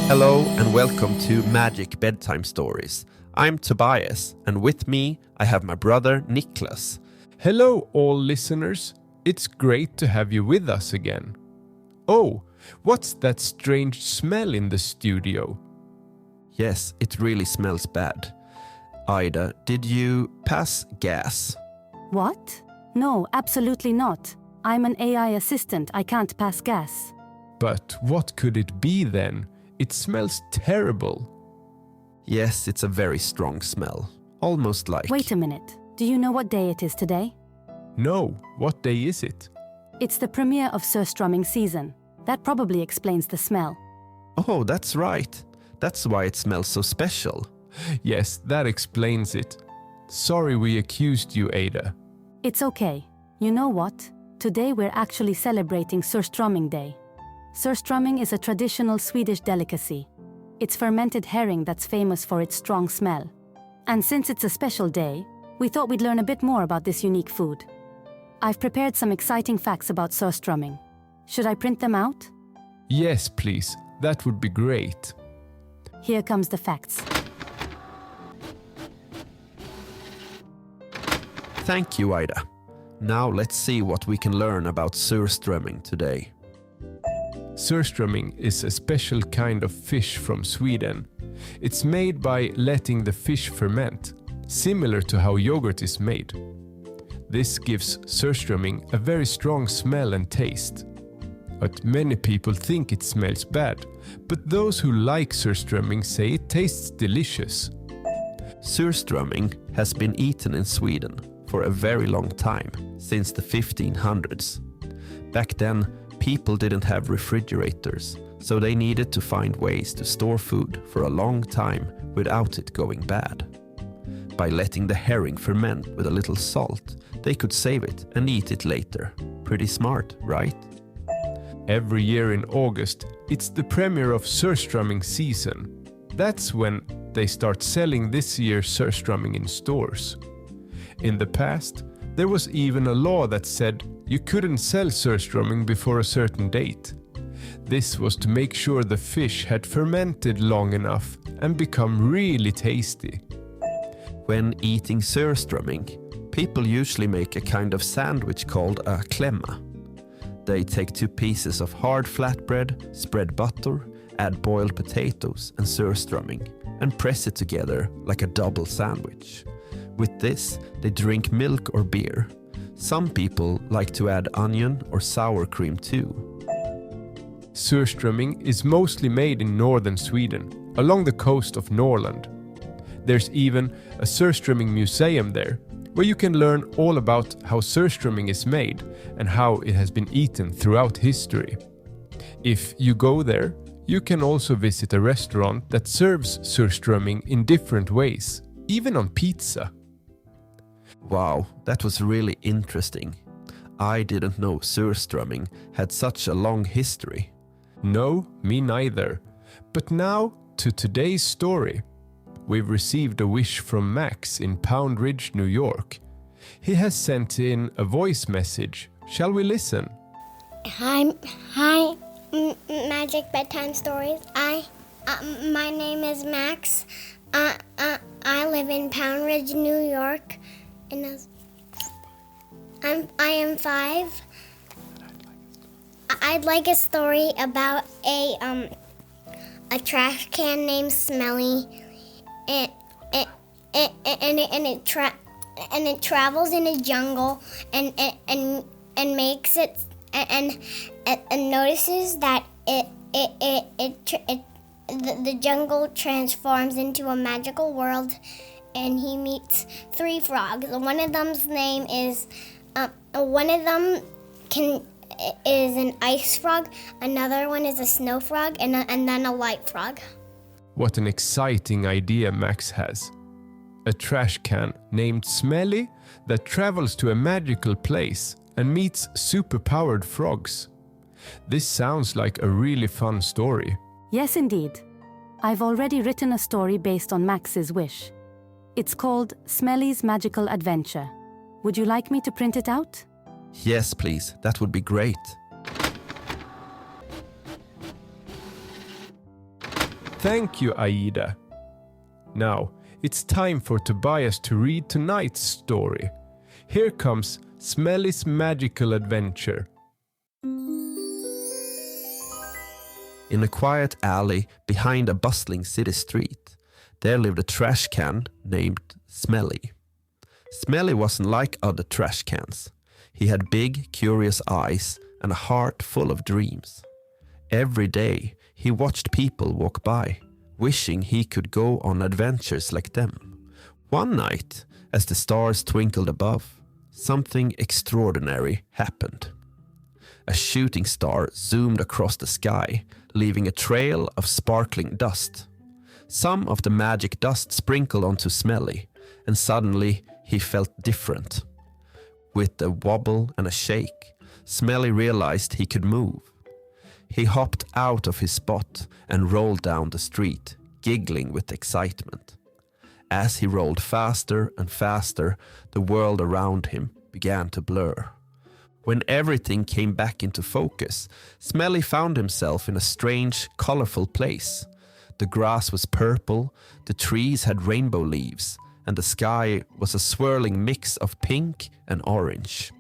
Hello and welcome to Magic Bedtime Stories. I'm Tobias, and with me I have my brother Niklas. Hello all listeners, it's great to have you with us again. Oh, what's that strange smell in the studio? Yes, it really smells bad. Aida, did you pass gas? What? No, absolutely not. I'm an AI assistant, I can't pass gas. But what could it be then? It smells terrible. Yes, it's a very strong smell. Almost like... Wait a minute, do you know what day it is today? No, what day is it? It's the premiere of surströmming season. That probably explains the smell. Oh, that's right. That's why it smells so special. Yes, that explains it. Sorry we accused you, Aida. It's okay. You know what? Today we're actually celebrating surströmming day. Surströmming is a traditional Swedish delicacy. It's fermented herring that's famous for its strong smell. And since it's a special day, we thought we'd learn a bit more about this unique food. I've prepared some exciting facts about surströmming. Should I print them out? Yes, please. That would be great. Here comes the facts. Thank you, Aida. Now let's see what we can learn about surströmming today. Surströmming is a special kind of fish from Sweden. It's made by letting the fish ferment, similar to how yogurt is made. This gives surströmming a very strong smell and taste. But many people think it smells bad, but those who like surströmming say it tastes delicious. Surströmming has been eaten in Sweden for a very long time, since the 1500s. Back then, people didn't have refrigerators, so they needed to find ways to store food for a long time without it going bad. By letting the herring ferment with a little salt, they could save it and eat it later. Pretty smart, right? Every year in August, it's the premiere of surströmming season. That's when they start selling this year's surströmming in stores. In the past, there was even a law that said you couldn't sell surströmming before a certain date. This was to make sure the fish had fermented long enough and become really tasty. When eating surströmming, people usually make a kind of sandwich called a klemma. They take 2 pieces of hard flatbread, spread butter, add boiled potatoes and surströmming, and press it together like a double sandwich. With this, they drink milk or beer. Some people like to add onion or sour cream too. Surströmming is mostly made in northern Sweden, along the coast of Norrland. There's even a surströmming museum there, where you can learn all about how surströmming is made and how it has been eaten throughout history. If you go there, you can also visit a restaurant that serves surströmming in different ways, even on pizza. Wow, that was really interesting. I didn't know surströmming had such a long history. No, me neither. But now to today's story. We've received a wish from Max in Pound Ridge, New York. He has sent in a voice message. Shall we listen? Hi, Magic Bedtime Stories. My name is Max. I live in Pound Ridge, New York, and I am 5. I'd like a story about a trash can named Smelly, and it travels in a jungle and makes it and notices that the jungle transforms into a magical world, and he meets 3 frogs. One of them's name is is an ice frog, another one is a snow frog, and then a light frog. What an exciting idea Max has. A trash can named Smelly that travels to a magical place and meets super-powered frogs. This sounds like a really fun story. Yes, indeed. I've already written a story based on Max's wish. It's called Smelly's Magical Adventure. Would you like me to print it out? Yes, please. That would be great. Thank you, Aida. Now, it's time for Tobias to read tonight's story. Here comes Smelly's Magical Adventure. In a quiet alley behind a bustling city street, there lived a trash can named Smelly. Smelly wasn't like other trash cans. He had big, curious eyes and a heart full of dreams. Every day, he watched people walk by, wishing he could go on adventures like them. One night, as the stars twinkled above, something extraordinary happened. A shooting star zoomed across the sky, leaving a trail of sparkling dust. Some of the magic dust sprinkled onto Smelly, and suddenly he felt different. With a wobble and a shake, Smelly realized he could move. He hopped out of his spot and rolled down the street, giggling with excitement. As he rolled faster and faster, the world around him began to blur. When everything came back into focus, Smelly found himself in a strange, colorful place. The grass was purple, the trees had rainbow leaves, and the sky was a swirling mix of pink and orange.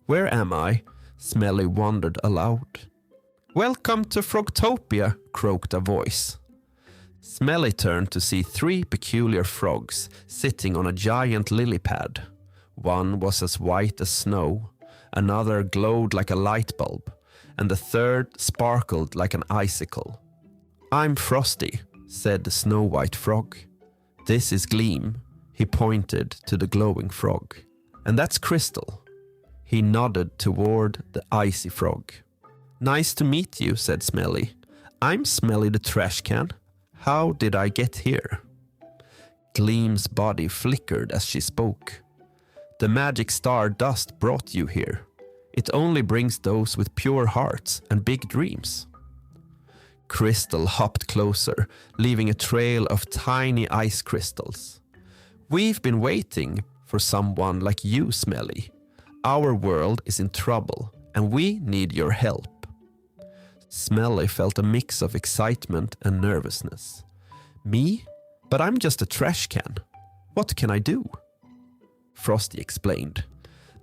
"Where am I?" Smelly wondered aloud. "Welcome to Frogtopia," croaked a voice. Smelly turned to see 3 peculiar frogs sitting on a giant lily pad. One was as white as snow, another glowed like a light bulb, and the third sparkled like an icicle. "I'm Frosty," said the snow-white frog. "This is Gleam," he pointed to the glowing frog. "And that's Crystal." He nodded toward the icy frog. "Nice to meet you," said Smelly. "I'm Smelly the trash can. How did I get here?" Gleam's body flickered as she spoke. "The magic star dust brought you here. It only brings those with pure hearts and big dreams." Crystal hopped closer, leaving a trail of tiny ice crystals. "We've been waiting for someone like you, Smelly. Our world is in trouble, and we need your help." Smelly felt a mix of excitement and nervousness. "Me? But I'm just a trash can. What can I do?" Frosty explained.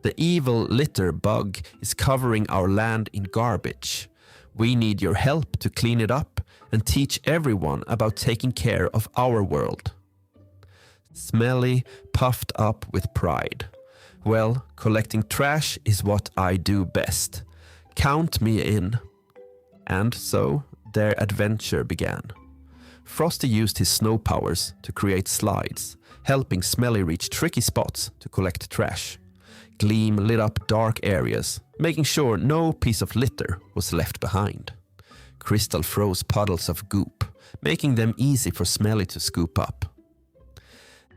"The evil litter bug is covering our land in garbage. We need your help to clean it up and teach everyone about taking care of our world." Smelly puffed up with pride. "Well, collecting trash is what I do best. Count me in." And so their adventure began. Frosty used his snow powers to create slides, helping Smelly reach tricky spots to collect trash. Gleam lit up dark areas, making sure no piece of litter was left behind. Crystal froze puddles of goop, making them easy for Smelly to scoop up.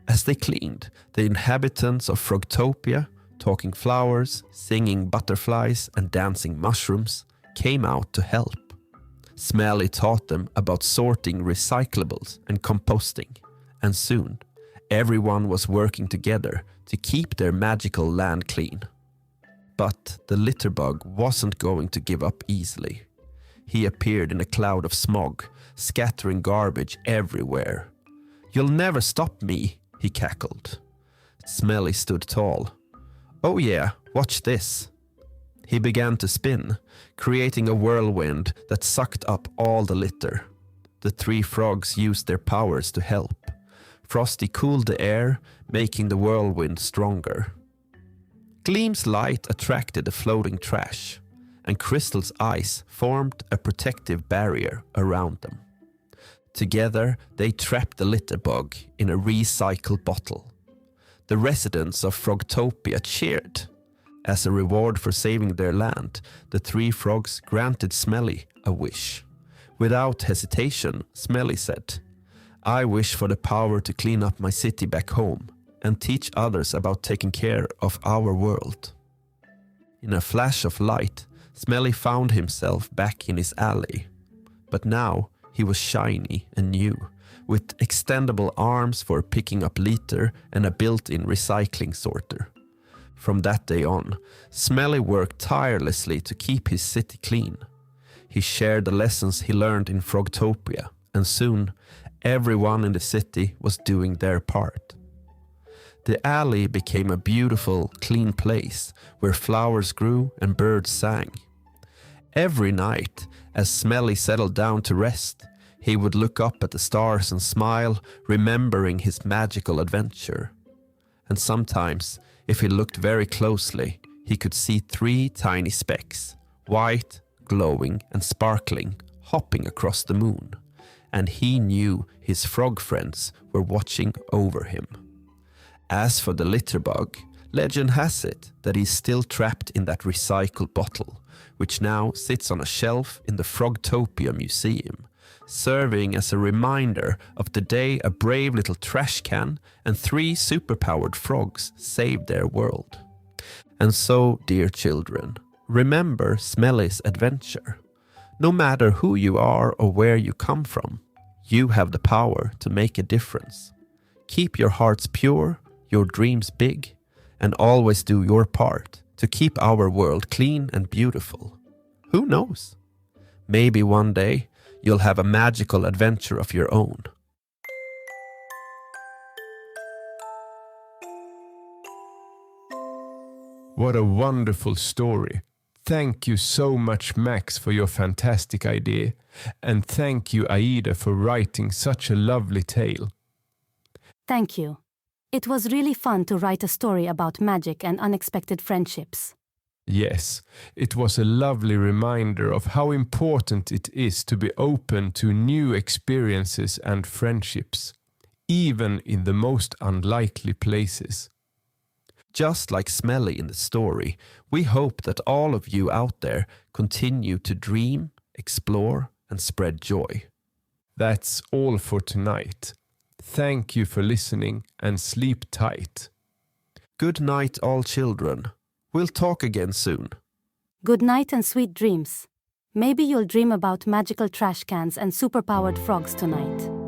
As they cleaned, the inhabitants of Frogtopia, talking flowers, singing butterflies, and dancing mushrooms, came out to help. Smelly taught them about sorting recyclables and composting, and soon everyone was working together to keep their magical land clean. But the litterbug wasn't going to give up easily. He appeared in a cloud of smog, scattering garbage everywhere. "You'll never stop me," he cackled. Smelly stood tall. "Oh yeah, watch this." He began to spin, creating a whirlwind that sucked up all the litter. The 3 frogs used their powers to help. Frosty cooled the air, making the whirlwind stronger. Gleam's light attracted the floating trash, and Crystal's eyes formed a protective barrier around them. Together, they trapped the litter bug in a recycled bottle. The residents of Frogtopia cheered. As a reward for saving their land, the 3 frogs granted Smelly a wish. Without hesitation, Smelly said, "I wish for the power to clean up my city back home and teach others about taking care of our world." In a flash of light, Smelly found himself back in his alley. But now he was shiny and new, with extendable arms for picking up litter and a built-in recycling sorter. From that day on, Smelly worked tirelessly to keep his city clean. He shared the lessons he learned in Frogtopia and soon everyone in the city was doing their part. The alley became a beautiful, clean place where flowers grew and birds sang. Every night, as Smelly settled down to rest, he would look up at the stars and smile, remembering his magical adventure. And sometimes, if he looked very closely, he could see 3 tiny specks, white, glowing and sparkling, hopping across the moon. And he knew his frog friends were watching over him. As for the litterbug, legend has it that he's still trapped in that recycled bottle, which now sits on a shelf in the Frogtopia museum, serving as a reminder of the day a brave little trash can and 3 superpowered frogs saved their world. And so, dear children, remember Smelly's adventure. No matter who you are or where you come from, you have the power to make a difference. Keep your hearts pure, your dreams big, and always do your part to keep our world clean and beautiful. Who knows? Maybe one day you'll have a magical adventure of your own. What a wonderful story. Thank you so much, Max, for your fantastic idea. And thank you, Aida, for writing such a lovely tale. Thank you. It was really fun to write a story about magic and unexpected friendships. Yes, it was a lovely reminder of how important it is to be open to new experiences and friendships, even in the most unlikely places. Just like Smelly in the story, we hope that all of you out there continue to dream, explore, and spread joy. That's all for tonight. Thank you for listening and sleep tight. Good night, all children. We'll talk again soon. Good night and sweet dreams. Maybe you'll dream about magical trash cans and superpowered frogs tonight.